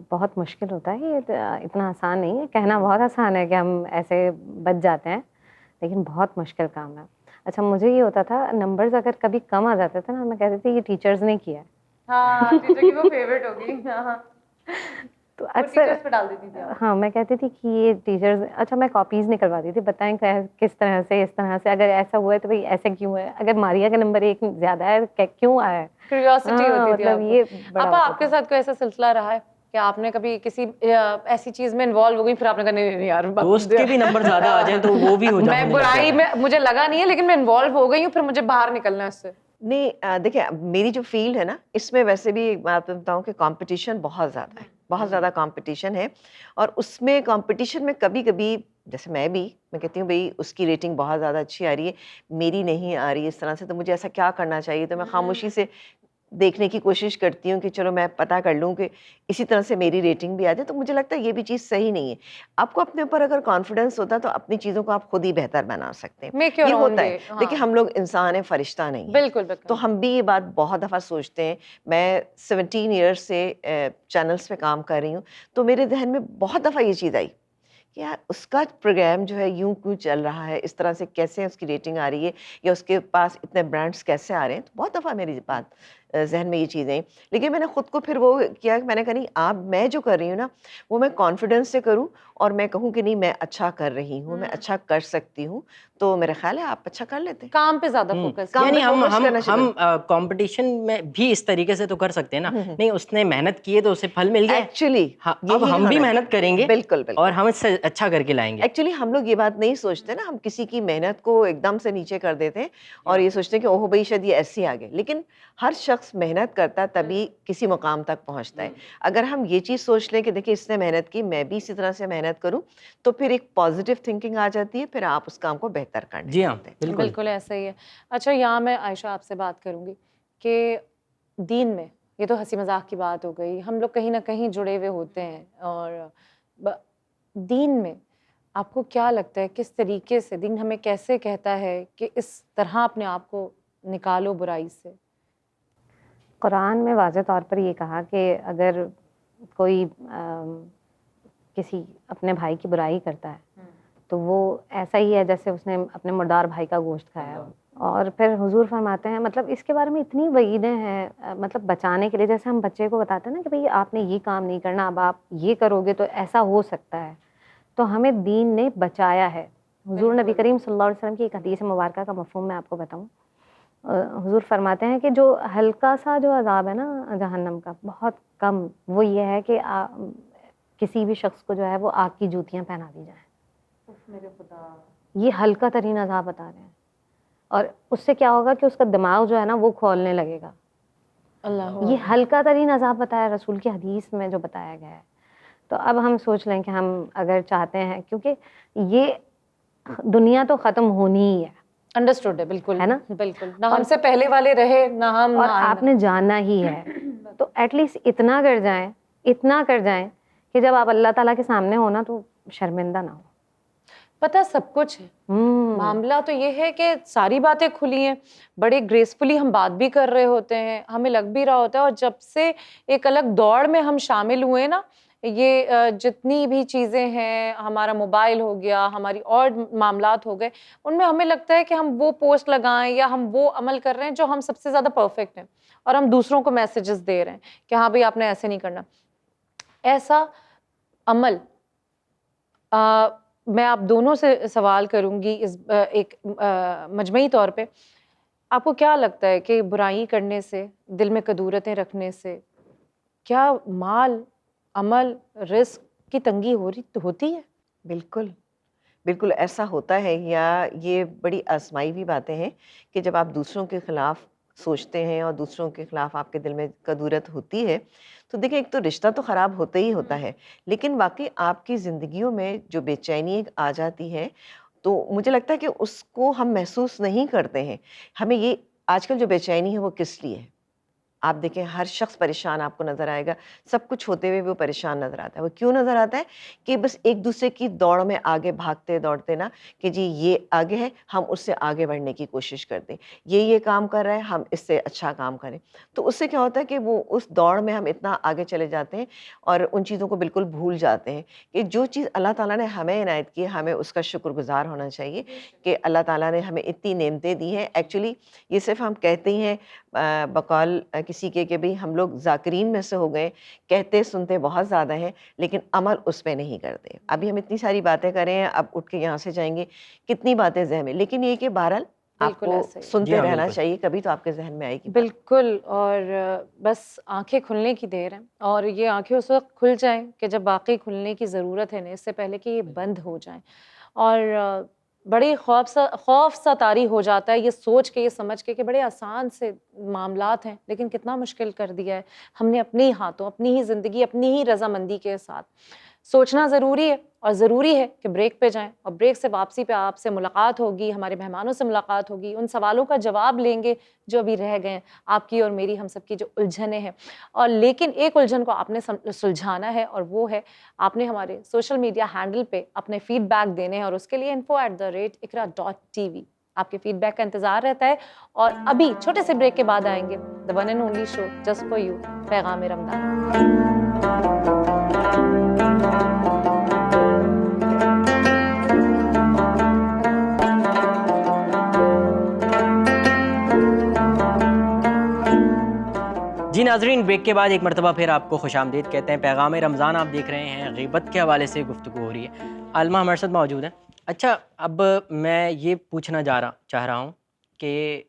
بہت مشکل ہوتا ہے, یہ اتنا آسان نہیں ہے. کہنا بہت آسان ہے کہ ہم ایسے بچ جاتے ہیں, لیکن بہت مشکل کام ہے. اچھا مجھے یہ ہوتا تھا نمبرز اگر کبھی کم آ جاتے تھے نا, میں کہتی تھی یہ ٹیچرز نے کیا ہے. ہاں ٹیچر کی وہ فیوریٹ ہو گئی. تو اکثر ہاں میں کہتی تھی کہ یہ ٹیچرز, اچھا میں کاپیز نکلواتی تھی, بتائیں کس طرح سے, اس طرح سے, اگر ایسا ہوا ہے تو بھائی ایسے کیوں ہے, اگر ماریا کا نمبر 1 زیادہ ہے کیوں آیا ہے, کیوریوسٹی ہوتی تھی. مطلب یہ آپ کے ساتھ کوئی ایسا سلسلہ رہا ہے کہ آپ نے کبھی کسی ایسی چیز میں انوالو ہو گئی پھر آپ نے کہا نہیں یار دوست کے بھی نمبر زیادہ آ جائیں تو وہ بھی ہو جاتا ہے, میں برائی میں مجھے لگا نہیں ہے لیکن میں انوالو ہو گئی ہوں, پھر مجھے باہر نکلنا ہے اس سے؟ نہیں دیکھیں میری جو فیلڈ ہے نا اس میں ویسے بھی ایک بات بتاؤں کہ کمپٹیشن بہت زیادہ ہے, بہت زیادہ کمپٹیشن ہے. اور اس میں کمپٹیشن میں کبھی کبھی جیسے میں کہتی ہوں بھئی اس کی ریٹنگ بہت زیادہ اچھی آ رہی ہے, میری نہیں آ رہی اس طرح سے, تو مجھے ایسا کیا کرنا چاہیے, تو میں خاموشی سے دیکھنے کی کوشش کرتی ہوں کہ چلو میں پتہ کر لوں کہ اسی طرح سے میری ریٹنگ بھی آ جائے. تو مجھے لگتا ہے یہ بھی چیز صحیح نہیں ہے. آپ کو اپنے اوپر اگر کانفیڈنس ہوتا ہے تو اپنی چیزوں کو آپ خود ہی بہتر بنا سکتے ہیں, یہ ہوتا ہے. دیکھیں ہم لوگ انسان ہیں, فرشتہ نہیں ہیں. بالکل بالکل. تو ہم بھی یہ بات بہت دفعہ سوچتے ہیں. میں 17 ایئرس سے چینلس پہ کام کر رہی ہوں, تو میرے ذہن میں بہت دفعہ یہ چیز آئی کہ یار اس کا پروگرام جو ہے یوں کیوں چل رہا ہے, اس طرح سے کیسے اس کی ریٹنگ آ رہی ہے, یا اس کے پاس اتنے برانڈس کیسے آ رہے ہیں. تو بہت دفعہ میری بات ذہن میں یہ چیزیں, لیکن میں نے خود کو پھر وہ کیا کہ میں نے کہا نہیں آپ میں جو کر رہی ہوں نا وہ میں کانفیڈنس سے کروں, اور میں کہوں کہ نہیں میں اچھا کر رہی ہوں, میں اچھا کر سکتی ہوں, تو میرا خیال ہے آپ اچھا کر لیتے ہیں. کام پہ زیادہ فوکس, یعنی ہم کمپٹیشن میں بھی اس طریقے سے تو کر سکتے ہیں نا, نہیں اس نے محنت کی ہے تو اسے پھل مل گیا ایکچولی, اب ہم بھی محنت کریں گے بالکل اور ہم اس سے اچھا کر کے لائیں گے. ایکچولی ہم لوگ یہ بات نہیں سوچتے نا, ہم کسی کی محنت کو ایک دم سے نیچے کر دیتے ہیں اور یہ سوچتے ہیں کہ اوہ بھائی شاید یہ ایسے آگے, لیکن ہر شخص محنت کرتا ہے تبھی کسی مقام تک پہنچتا ہے. اگر ہم یہ چیز سوچ لیں کہ دیکھیں اس نے محنت کی, میں بھی اسی طرح سے محنت کروں, تو پھر ایک پازیٹیو تھنکنگ آ جاتی ہے, پھر آپ اس کام کو بہتر کرنے. جی ہاں بالکل ایسا ہی ہے. اچھا یہاں میں عائشہ آپ سے بات کروں گی کہ دین میں, یہ تو ہنسی مذاق کی بات ہو گئی, ہم لوگ کہیں نہ کہیں جڑے ہوئے ہوتے ہیں, اور دین میں آپ کو کیا لگتا ہے کس طریقے سے دین ہمیں کیسے کہتا ہے کہ اس طرح اپنے آپ کو نکالو برائی سے؟ قرآن میں واضح طور پر یہ کہا کہ اگر کوئی کسی اپنے بھائی کی برائی کرتا ہے تو وہ ایسا ہی ہے جیسے اس نے اپنے مردار بھائی کا گوشت کھایا. اور پھر حضور فرماتے ہیں, مطلب اس کے بارے میں اتنی وعیدیں ہیں, مطلب بچانے کے لیے, جیسے ہم بچے کو بتاتے ہیں نا کہ بھئی آپ نے یہ کام نہیں کرنا, اب آپ یہ کرو گے تو ایسا ہو سکتا ہے, تو ہمیں دین نے بچایا ہے. حضور نبی کریم صلی اللہ علیہ وسلم کی ایک حدیث مبارکہ کا مفہوم میں آپ کو بتاؤں. حضور فرماتے ہیں کہ جو ہلکا سا جو عذاب ہے نا جہنم کا, بہت کم, وہ یہ ہے کہ کسی بھی شخص کو جو ہے وہ آگ کی جوتیاں پہنا دی جائیں. میرے خدا, یہ ہلکا ترین عذاب بتا رہے ہیں. اور اس سے کیا ہوگا کہ اس کا دماغ جو ہے نا وہ کھولنے لگے گا. اللہ, یہ ہلکا ترین عذاب بتایا رسول کی حدیث میں جو بتایا گیا ہے. تو اب ہم سوچ لیں کہ ہم اگر چاہتے ہیں، کیونکہ یہ دنیا تو ختم ہونی ہی ہے، انڈرسٹوڈ ہے، بالکل ہے نا؟ بالکل، نہ ہم سے پہلے والے رہے نہ ہم، اور نہ آپ آئندہ۔ نے جاننا ہی ہے، تو ایٹ لیسٹ اتنا کر جائیں کہ جب آپ اللہ تعالیٰ کے سامنے ہو نا تو شرمندہ نہ ہو۔ پتہ سب کچھ ہے، معاملہ تو یہ ہے کہ ساری باتیں کھلی ہیں، بڑے گریسفلی ہم بات بھی کر رہے ہوتے ہیں، ہمیں لگ بھی رہا ہوتا ہے، اور جب سے ایک الگ دوڑ میں ہم شامل ہوئے نا، یہ جتنی بھی چیزیں ہیں، ہمارا موبائل ہو گیا، ہماری اور معاملات ہو گئے، ان میں ہمیں لگتا ہے کہ ہم وہ پوسٹ لگائیں یا ہم وہ عمل کر رہے ہیں جو ہم سب سے زیادہ پرفیکٹ ہیں، اور ہم دوسروں کو میسیجز دے رہے ہیں کہ ہاں بھئی آپ نے ایسے نہیں کرنا۔ ایسا عمل، میں آپ دونوں سے سوال کروں گی اس ایک مجمعی طور پہ، آپ کو کیا لگتا ہے کہ برائی کرنے سے، دل میں کدورتیں رکھنے سے، کیا مال، عمل، رزق کی تنگی ہوتی ہے؟ بالکل بالکل ایسا ہوتا ہے، یا یہ بڑی آزمائی ہوئی باتیں ہیں کہ جب آپ دوسروں کے خلاف سوچتے ہیں اور دوسروں کے خلاف آپ کے دل میں کدورت ہوتی ہے تو دیکھیں ایک تو رشتہ تو خراب ہوتا ہی ہوتا ہے، لیکن واقعی آپ کی زندگیوں میں جو بے چینی آ جاتی ہے تو مجھے لگتا ہے کہ اس کو ہم محسوس نہیں کرتے ہیں۔ ہمیں یہ آج کل جو بے چینی ہے وہ کس لیے ہے؟ آپ دیکھیں ہر شخص پریشان آپ کو نظر آئے گا، سب کچھ ہوتے ہوئے وہ پریشان نظر آتا ہے۔ وہ کیوں نظر آتا ہے؟ کہ بس ایک دوسرے کی دوڑ میں آگے بھاگتے دوڑتے نا، کہ جی یہ آگے ہے ہم اس سے آگے بڑھنے کی کوشش کرتے ہیں، یہ کام کر رہا ہے ہم اس سے اچھا کام کریں۔ تو اس سے کیا ہوتا ہے کہ وہ اس دوڑ میں ہم اتنا آگے چلے جاتے ہیں اور ان چیزوں کو بالکل بھول جاتے ہیں کہ جو چیز اللہ تعالیٰ نے ہمیں عنایت کی ہے ہمیں اس کا شکر گزار ہونا چاہیے کہ اللہ تعالیٰ نے ہمیں اتنی نعمتیں دی ہیں۔ ایکچولی یہ صرف ہم کہتے ہی ہیں بقول کسی کے کہ بھئی ہم لوگ ذاکرین میں سے ہو گئے، کہتے سنتے بہت زیادہ ہیں لیکن عمل اس پہ نہیں کرتے۔ ابھی ہم اتنی ساری باتیں کر رہے ہیں، اب اٹھ کے یہاں سے جائیں گے کتنی باتیں ذہن میں، لیکن یہ کہ بہرحال آپ بالکل کو ایسا ہی۔ سنتے جی ہاں، رہنا بالکل۔ چاہیے، کبھی تو آپ کے ذہن میں آئے گی بات۔ بالکل، اور بس آنکھیں کھلنے کی دیر ہے، اور یہ آنکھیں اس وقت کھل جائیں کہ جب واقعی کھلنے کی ضرورت ہے نا، اس سے پہلے کہ یہ بند ہو جائیں۔ اور بڑی خوف سا طاری ہو جاتا ہے یہ سوچ کے، یہ سمجھ کے کہ بڑے آسان سے معاملات ہیں، لیکن کتنا مشکل کر دیا ہے ہم نے اپنے ہاتھوں، اپنی ہی زندگی، اپنی ہی رضامندی کے ساتھ۔ سوچنا ضروری ہے، اور ضروری ہے کہ بریک پہ جائیں، اور بریک سے واپسی پہ آپ سے ملاقات ہوگی، ہمارے مہمانوں سے ملاقات ہوگی، ان سوالوں کا جواب لیں گے جو ابھی رہ گئے ہیں، آپ کی اور میری، ہم سب کی جو الجھنیں ہیں۔ اور لیکن ایک الجھن کو آپ نے سلجھانا ہے، اور وہ ہے آپ نے ہمارے سوشل میڈیا ہینڈل پہ اپنے فیڈ بیک دینے ہیں، اور اس کے لیے info@iqra.tv آپ کے فیڈ بیک کا انتظار رہتا ہے۔ اور ابھی چھوٹے سے بریک کے بعد آئیں گے the one and only show just for you، پیغام رمضان۔ جی ناظرین، بریک کے بعد ایک مرتبہ پھر آپ کو خوش آمدید کہتے ہیں۔ پیغام رمضان آپ دیکھ رہے ہیں، غیبت کے حوالے سے گفتگو ہو رہی ہے۔ عالمہ ہمارے ساتھ موجود ہیں۔ اچھا، اب میں یہ پوچھنا چاہ رہا ہوں کہ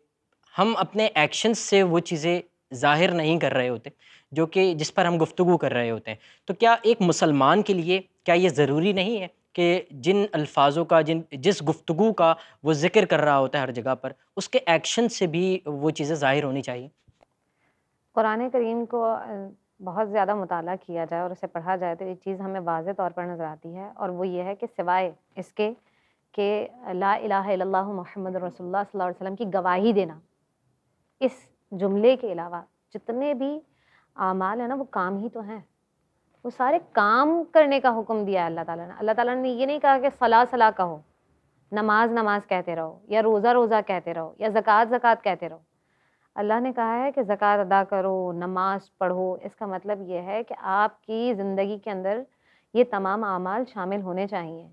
ہم اپنے ایکشنز سے وہ چیزیں ظاہر نہیں کر رہے ہوتے جو کہ جس پر ہم گفتگو کر رہے ہوتے ہیں، تو کیا ایک مسلمان کے لیے کیا یہ ضروری نہیں ہے کہ جن الفاظوں کا، جس گفتگو کا وہ ذکر کر رہا ہوتا ہے ہر جگہ پر، اس کے ایکشن سے بھی وہ چیزیں ظاہر ہونی چاہیے؟ قرآن کریم کو بہت زیادہ مطالعہ کیا جائے اور اسے پڑھا جائے تو ایک چیز ہمیں واضح طور پر نظر آتی ہے، اور وہ یہ ہے کہ سوائے اس کے کہ لا الہ الا اللہ محمد رسول اللہ صلی اللہ علیہ وسلم کی گواہی دینا، اس جملے کے علاوہ جتنے بھی اعمال ہیں نا وہ کام ہی تو ہیں، وہ سارے کام کرنے کا حکم دیا ہے اللہ تعالیٰ نے۔ اللہ تعالیٰ نے یہ نہیں کہا کہ صلاۃ صلاۃ کہو، نماز کہتے رہو، یا روزہ کہتے رہو، یا زکوٰۃ کہتے رہو۔ اللہ نے کہا ہے کہ زکوٰۃ ادا کرو، نماز پڑھو۔ اس کا مطلب یہ ہے کہ آپ کی زندگی کے اندر یہ تمام اعمال شامل ہونے چاہیے،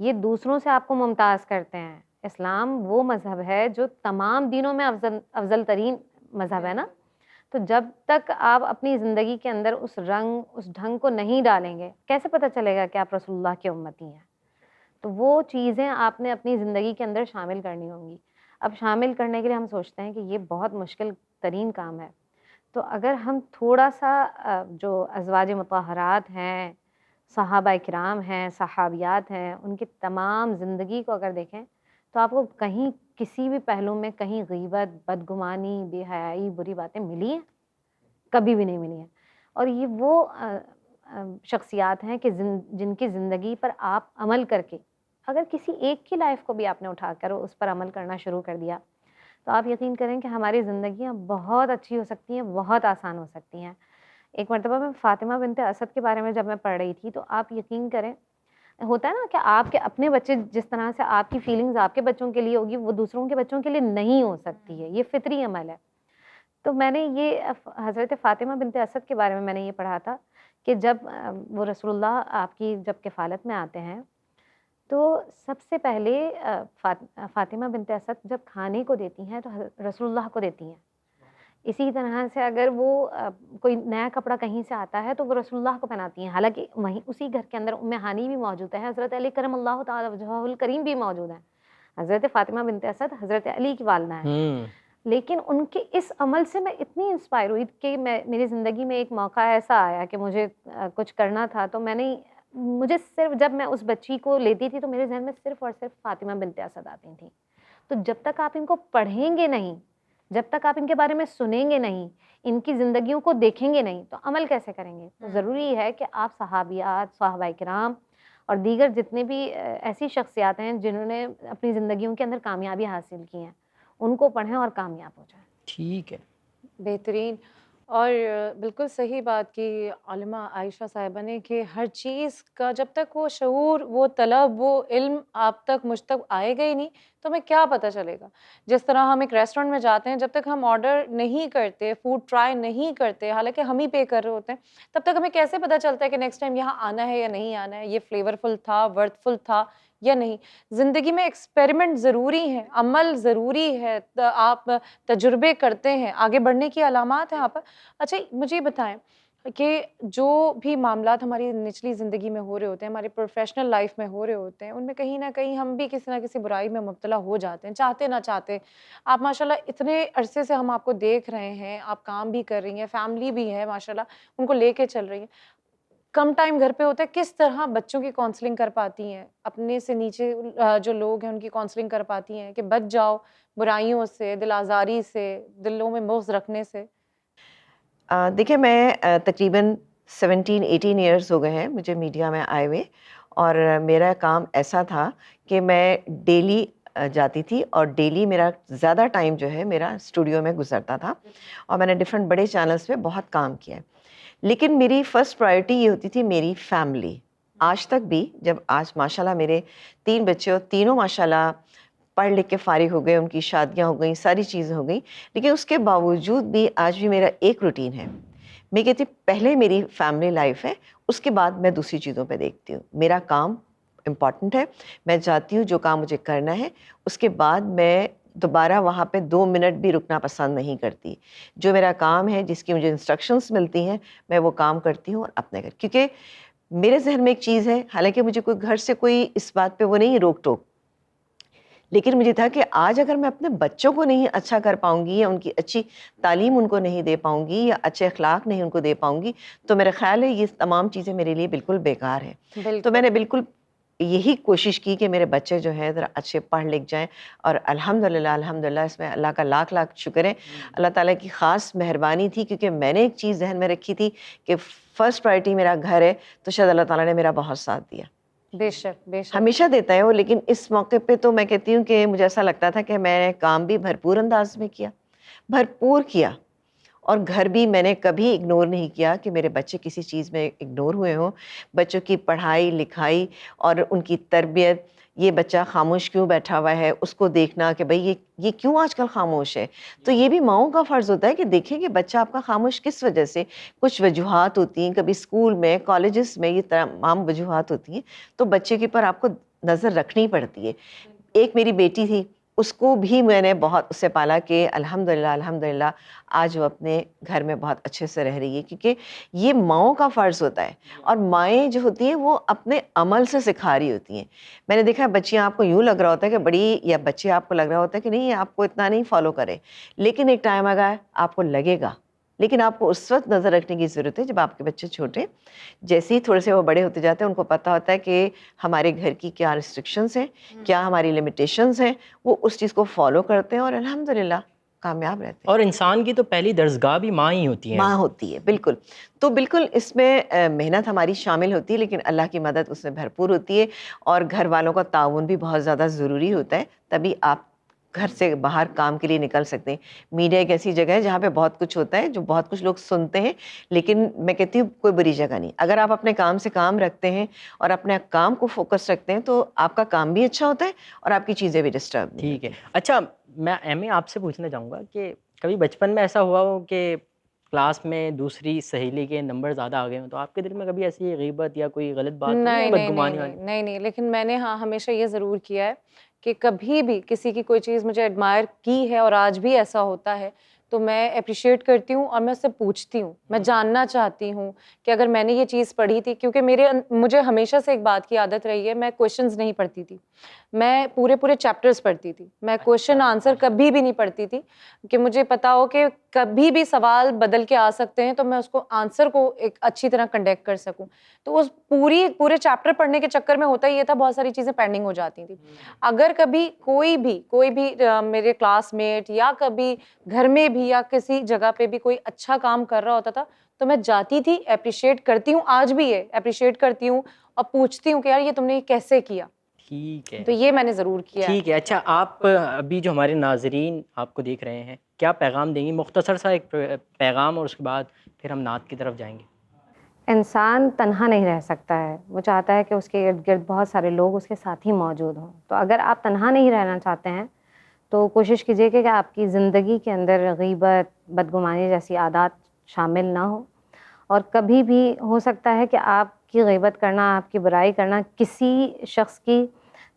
یہ دوسروں سے آپ کو ممتاز کرتے ہیں۔ اسلام وہ مذہب ہے جو تمام دینوں میں افضل ترین مذہب ہے نا، تو جب تک آپ اپنی زندگی کے اندر اس ڈھنگ کو نہیں ڈالیں گے، کیسے پتہ چلے گا کہ آپ رسول اللہ کی امتی ہیں؟ تو وہ چیزیں آپ نے اپنی زندگی کے اندر شامل کرنی ہوں گی۔ اب شامل کرنے کے لیے ہم سوچتے ہیں کہ یہ بہت مشکل ترین کام ہے، تو اگر ہم تھوڑا سا جو ازواج مطہرات ہیں، صحابہ کرام ہیں، صحابیات ہیں، ان کی تمام زندگی کو اگر دیکھیں تو آپ کو کہیں کسی بھی پہلو میں کہیں غیبت، بدگمانی، بے حیائی، بری باتیں ملی ہیں؟ کبھی بھی نہیں ملی ہیں۔ اور یہ وہ شخصیات ہیں کہ جن کی زندگی پر آپ عمل کر کے اگر کسی ایک کی لائف کو بھی آپ نے اٹھا کر اس پر عمل کرنا شروع کر دیا تو آپ یقین کریں کہ ہماری زندگیاں بہت اچھی ہو سکتی ہیں، بہت آسان ہو سکتی ہیں۔ ایک مرتبہ میں فاطمہ بنت اسد کے بارے میں جب میں پڑھ رہی تھی تو آپ یقین کریں، ہوتا ہے نا کہ آپ کے اپنے بچے جس طرح سے آپ کی فیلنگز آپ کے بچوں کے لیے ہوگی وہ دوسروں کے بچوں کے لیے نہیں ہو سکتی ہے، یہ فطری عمل ہے۔ تو میں نے یہ حضرت فاطمہ بنت اسد کے بارے میں نے یہ پڑھا تھا کہ جب وہ رسول اللہ آپ کی جب کفالت میں آتے ہیں تو سب سے پہلے فاطمہ بنت اسد جب کھانے کو دیتی ہیں تو رسول اللہ کو دیتی ہیں۔ اسی طرح سے اگر وہ کوئی نیا کپڑا کہیں سے آتا ہے تو وہ رسول اللہ کو پہناتی ہیں، حالانکہ وہیں اسی گھر کے اندر ام ہانی بھی موجود ہے، حضرت علی کرم اللہ تعالی وجہہ الکریم بھی موجود ہیں، حضرت فاطمہ بنت اسد حضرت علی کی والدہ ہیں۔ لیکن ان کے اس عمل سے میں اتنی انسپائر ہوئی کہ میری زندگی میں ایک موقع ایسا آیا کہ مجھے کچھ کرنا تھا تو مجھے صرف جب میں اس بچی کو لیتی تھی تو میرے ذہن میں صرف اور صرف فاطمہ بنت اسد آتی تھیں۔ تو جب تک آپ ان کو پڑھیں گے نہیں، جب تک آپ ان کے بارے میں سنیں گے نہیں، ان کی زندگیوں کو دیکھیں گے نہیں تو عمل کیسے کریں گے؟ تو ضروری ہے کہ آپ صحابیات، صحابہ کرام اور دیگر جتنے بھی ایسی شخصیات ہیں جنہوں نے اپنی زندگیوں کے اندر کامیابی حاصل کی ہیں ان کو پڑھیں اور کامیاب ہو جائیں۔ ٹھیک ہے، بہترین اور بالکل صحیح بات کی علامہ عائشہ صاحبہ نے کہ ہر چیز کا جب تک وہ شعور، وہ طلب، وہ علم آپ تک مجھ تک آئے گا ہی نہیں تو ہمیں کیا پتہ چلے گا۔ جس طرح ہم ایک ریسٹورینٹ میں جاتے ہیں، جب تک ہم آرڈر نہیں کرتے، فوڈ ٹرائی نہیں کرتے، حالانکہ ہم ہی پے کر رہے ہوتے ہیں، تب تک ہمیں کیسے پتہ چلتا ہے کہ نیکسٹ ٹائم یہاں آنا ہے یا نہیں آنا ہے، یہ فلیورفل تھا، ورتھ فل تھا یا نہیں۔ زندگی میں ایکسپیریمنٹ ضروری ہے، عمل ضروری ہے، آپ تجربے کرتے ہیں، آگے بڑھنے کی علامات ہیں آپ پر۔ اچھا مجھے یہ بتائیں کہ جو بھی معاملات ہماری نچلی زندگی میں ہو رہے ہوتے ہیں، ہماری پروفیشنل لائف میں ہو رہے ہوتے ہیں، ان میں کہیں نہ کہیں ہم بھی کسی نہ کسی برائی میں مبتلا ہو جاتے ہیں، چاہتے نہ چاہتے۔ آپ ماشاءاللہ اتنے عرصے سے ہم آپ کو دیکھ رہے ہیں، آپ کام بھی کر رہی ہیں، فیملی بھی ہے ماشاءاللہ، ان کو لے کے چل رہی ہیں، کم ٹائم گھر پہ ہوتا ہے، کس طرح بچوں کی کاؤنسلنگ کر پاتی ہیں، اپنے سے نیچے جو لوگ ہیں ان کی کاؤنسلنگ کر پاتی ہیں کہ بچ جاؤ برائیوں سے، دل آزاری سے، دلوں میں بغض رکھنے سے؟ دیکھیں میں تقریباً 17-18 ایئرس ہو گئے ہیں مجھے میڈیا میں آئے ہوئے، اور میرا کام ایسا تھا کہ میں ڈیلی جاتی تھی اور ڈیلی میرا زیادہ ٹائم جو ہے میرا اسٹوڈیو میں گزرتا تھا، اور میں نے ڈفرینٹ بڑے چینلز پہ بہت کام کیا ہے، لیکن میری فرسٹ پرائرٹی یہ ہوتی تھی میری فیملی۔ آج تک بھی، جب آج ماشاءاللہ میرے 3 بچے اور تینوں ماشاءاللہ پڑھ لکھ کے فارغ ہو گئے، ان کی شادیاں ہو گئیں، ساری چیزیں ہو گئیں، لیکن اس کے باوجود بھی آج بھی میرا ایک روٹین ہے، میں کہتی ہوں پہلے میری فیملی لائف ہے، اس کے بعد میں دوسری چیزوں پہ دیکھتی ہوں۔ میرا کام امپورٹنٹ ہے، میں جاتی ہوں جو کام مجھے کرنا ہے، اس کے بعد میں دوبارہ وہاں پہ 2 منٹ بھی رکنا پسند نہیں کرتی۔ جو میرا کام ہے، جس کی مجھے انسٹرکشنز ملتی ہیں، میں وہ کام کرتی ہوں اور اپنے گھر، کیونکہ میرے ذہن میں ایک چیز ہے، حالانکہ مجھے کوئی گھر سے کوئی اس بات پہ وہ نہیں روک ٹوک، لیکن مجھے تھا کہ آج اگر میں اپنے بچوں کو نہیں اچھا کر پاؤں گی، یا ان کی اچھی تعلیم ان کو نہیں دے پاؤں گی، یا اچھے اخلاق نہیں ان کو دے پاؤں گی، تو میرا خیال ہے یہ تمام چیزیں میرے لیے بالکل بیکار ہیں۔ تو میں نے بالکل یہی کوشش کی کہ میرے بچے جو ہیں ذرا اچھے پڑھ لکھ جائیں، اور الحمدللہ اس میں اللہ کا لاکھ لاکھ شکر ہے، اللہ تعالیٰ کی خاص مہربانی تھی، کیونکہ میں نے ایک چیز ذہن میں رکھی تھی کہ فرسٹ پرائرٹی میرا گھر ہے، تو شاید اللہ تعالیٰ نے میرا بہت ساتھ دیا۔ بے شک بے شک، ہمیشہ دیتا ہے وہ، لیکن اس موقع پہ تو میں کہتی ہوں کہ مجھے ایسا لگتا تھا کہ میں نے کام بھی بھرپور انداز میں کیا، بھرپور کیا، اور گھر بھی میں نے کبھی اگنور نہیں کیا کہ میرے بچے کسی چیز میں اگنور ہوئے ہوں۔ بچوں کی پڑھائی لکھائی اور ان کی تربیت، یہ بچہ خاموش کیوں بیٹھا ہوا ہے، اس کو دیکھنا کہ بھئی یہ کیوں آج کل خاموش ہے، تو یہ بھی ماؤں کا فرض ہوتا ہے کہ دیکھیں کہ بچہ آپ کا خاموش کس وجہ سے۔ کچھ وجوہات ہوتی ہیں، کبھی اسکول میں، کالجز میں، یہ تمام وجوہات ہوتی ہیں، تو بچے کے پر آپ کو نظر رکھنی پڑتی ہے۔ ایک میری بیٹی تھی، اس کو بھی میں نے بہت اس سے پالا کہ الحمدللہ آج وہ اپنے گھر میں بہت اچھے سے رہ رہی ہے، کیونکہ یہ ماؤں کا فرض ہوتا ہے، اور مائیں جو ہوتی ہیں وہ اپنے عمل سے سکھا رہی ہوتی ہیں۔ میں نے دیکھا بچیاں آپ کو یوں لگ رہا ہوتا ہے کہ بڑی، یا بچے آپ کو لگ رہا ہوتا ہے کہ نہیں آپ کو اتنا نہیں فالو کرے، لیکن ایک ٹائم آگا آپ کو لگے گا، لیکن آپ کو اس وقت نظر رکھنے کی ضرورت ہے جب آپ کے بچے چھوٹے، جیسے ہی تھوڑے سے وہ بڑے ہوتے جاتے ہیں ان کو پتہ ہوتا ہے کہ ہمارے گھر کی کیا ریسٹرکشنز ہیں، کیا ہماری لمیٹیشنز ہیں، وہ اس چیز کو فالو کرتے ہیں، اور الحمدللہ کامیاب رہتے ہیں. اور انسان کی تو پہلی درسگاہ بھی ماں ہی ہوتی ہے. ماں ہوتی ہے، بالکل. تو بالکل اس میں محنت ہماری شامل ہوتی ہے، لیکن اللہ کی مدد اس میں بھرپور ہوتی ہے، اور گھر والوں کا تعاون بھی بہت زیادہ ضروری ہوتا ہے، تبھی آپ گھر سے باہر کام کے لیے نکل سکتے ہیں. میڈیا ایک ایسی جگہ ہے جہاں پہ بہت کچھ ہوتا ہے، جو بہت کچھ لوگ سنتے ہیں، لیکن میں کہتی ہوں کوئی بری جگہ نہیں. اگر آپ اپنے کام سے کام رکھتے ہیں اور اپنے کام کو فوکس رکھتے ہیں تو آپ کا کام بھی اچھا ہوتا ہے اور آپ کی چیزیں بھی ڈسٹرب نہیں. ٹھیک ہے. اچھا میں ایم اے آپ سے پوچھنا چاہوں گا کہ کبھی بچپن میں ایسا ہوا ہو کہ کلاس میں دوسری سہیلی کے نمبر زیادہ آ گئے ہوں، تو آپ کے دل میں کبھی ایسی غیبت یا کوئی غلط بات نہیں ہے، بدگمانی والی؟ نہیں، لیکن میں نے ہمیشہ یہ ضرور کیا ہے کہ کبھی بھی کسی کی کوئی چیز مجھے ایڈمائر کی ہے، اور آج بھی ایسا ہوتا ہے، تو میں اپریشیٹ کرتی ہوں اور میں اس سے پوچھتی ہوں. میں جاننا چاہتی ہوں کہ اگر میں نے یہ چیز پڑھی تھی، کیونکہ مجھے ہمیشہ سے ایک بات کی عادت رہی ہے، میں کویشچنز نہیں پڑھتی تھی، میں پورے چیپٹرز پڑھتی تھی. میں کویشچن آنسر کبھی بھی نہیں پڑھتی تھی کہ مجھے پتا ہو کہ کبھی بھی سوال بدل کے آ سکتے ہیں، تو میں اس کو آنسر کو ایک اچھی طرح کنڈکٹ کر سکوں. تو اس پورے چیپٹر پڑھنے کے چکر میں ہوتا یہ تھا، بہت ساری چیزیں پینڈنگ ہو جاتی تھیں. اگر کبھی کوئی بھی میرے کلاس میٹ یا کبھی گھر میں بھی یا کسی جگہ پہ بھی کوئی اچھا کام کر رہا ہوتا تھا، تو میں جاتی تھی، اپریشیٹ کرتی ہوں، آج بھی ہے اپریشیٹ کرتی ہوں اور پوچھتی ہوں کہ یار یہ تم نے کیسے کیا. ٹھیک ہے. تو یہ میں نے ضرور کیا. ٹھیک ہے. اچھا آپ ابھی جو ہمارے ناظرین آپ کو دیکھ رہے ہیں، کیا پیغام دیں گی؟ مختصر سا ایک پیغام، اور اس کے بعد پھر ہم نعت کی طرف جائیں گے. انسان تنہا نہیں رہ سکتا ہے، وہ چاہتا ہے کہ اس کے ارد گرد بہت سارے لوگ اس کے ساتھ ہی موجود ہوں. تو اگر آپ تنہا نہیں رہنا چاہتے ہیں تو کوشش کیجیے کہ آپ کی زندگی کے اندر غیبت، بدگمانی جیسی عادات شامل نہ ہوں. اور کبھی بھی ہو سکتا ہے کہ آپ کی غیبت کرنا، آپ کی برائی کرنا کسی شخص کی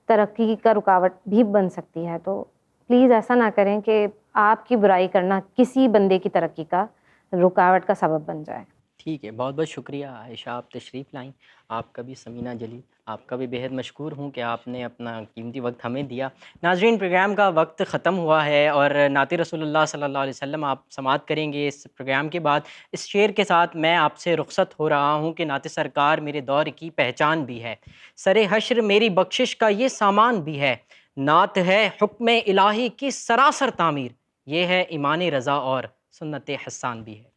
ترقی کا رکاوٹ بھی بن سکتی ہے. تو پلیز ایسا نہ کریں کہ آپ کی برائی کرنا کسی بندے کی ترقی کا رکاوٹ کا سبب بن جائے. ٹھیک ہے. بہت بہت شکریہ عائشہ، آپ تشریف لائیں. آپ کا بھی سمینہ جلیل، آپ کا بھی بےحد مشکور ہوں کہ آپ نے اپنا قیمتی وقت ہمیں دیا. ناظرین پروگرام کا وقت ختم ہوا ہے، اور نعت رسول اللہ صلی اللہ علیہ وسلم آپ سماعت کریں گے اس پروگرام کے بعد. اس شعر کے ساتھ میں آپ سے رخصت ہو رہا ہوں کہ نعت سرکار میرے دور کی پہچان بھی ہے، سر حشر میری بخشش کا یہ سامان بھی ہے. نعت ہے حکم الہی کی سراسر تعمیر، یہ ہے ایمان رضا اور سنت حسان بھی ہے.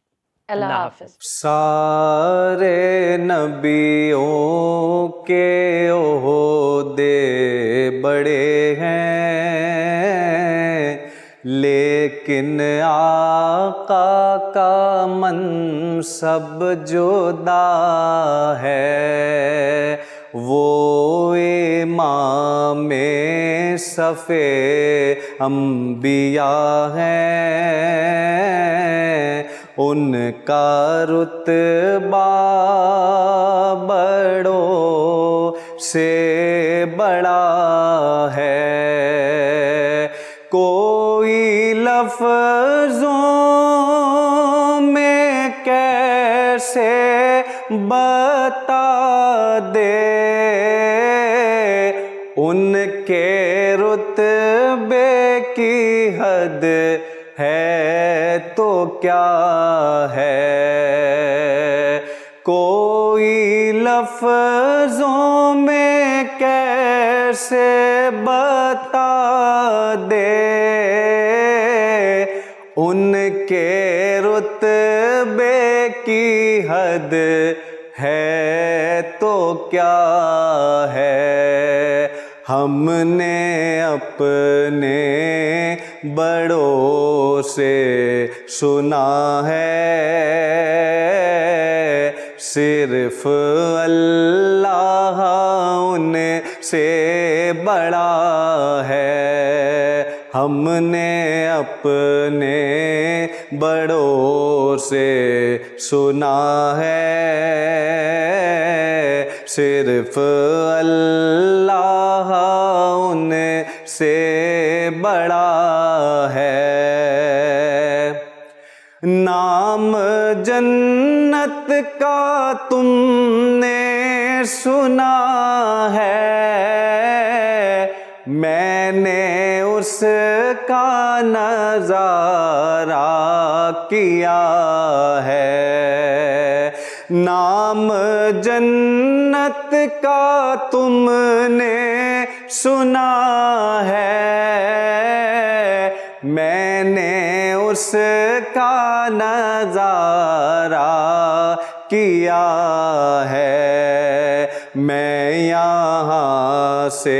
اللہ حافظ. سارے نبیوں کے عہدے بڑے ہیں، لیکن آقا کا منصب جدا ہے. وہ امام صف انبیاء ہیں، ان کا رتبہ بڑوں سے بڑا ہے. کوئی لفظوں میں کیسے بتا دے ان کے رتبے کی حد ہے تو کیا ہے. کوئی لفظوں میں کیسے بتا دے ان کے رتبے کی حد ہے تو کیا ہے. ہم نے اپنے بڑوں سے سنا ہے، صرف اللہ ان سے بڑا ہے. ہم نے اپنے بڑوں سے سنا ہے، صرف اللہ ان سے بڑا ہے. نام جنت کا تم نے سنا ہے، میں نے اس کا نظارہ کیا ہے. نام جنت کا تم نے سنا ہے، میں نے اس کا نظارہ کیا ہے، میں یہاں سے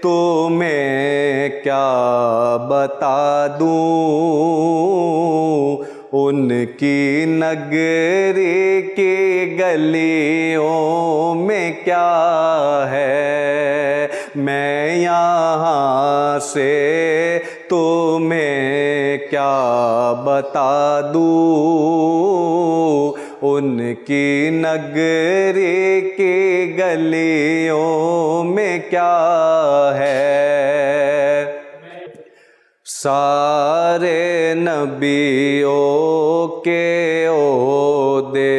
تمہیں کیا بتا دوں، ان کی نگری کی گلیوں میں کیا ہے، میں یہاں سے تمہیں کیا بتا دوں، ان کی نگری کی گلیوں میں کیا ہے۔ سارے نبیوں کے عہدے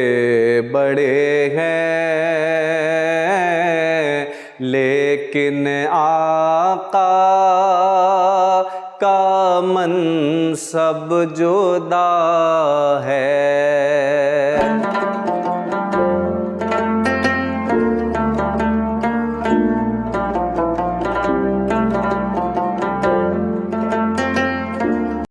بڑے ہیں، لیکن آقا کا منصب جدا ہے۔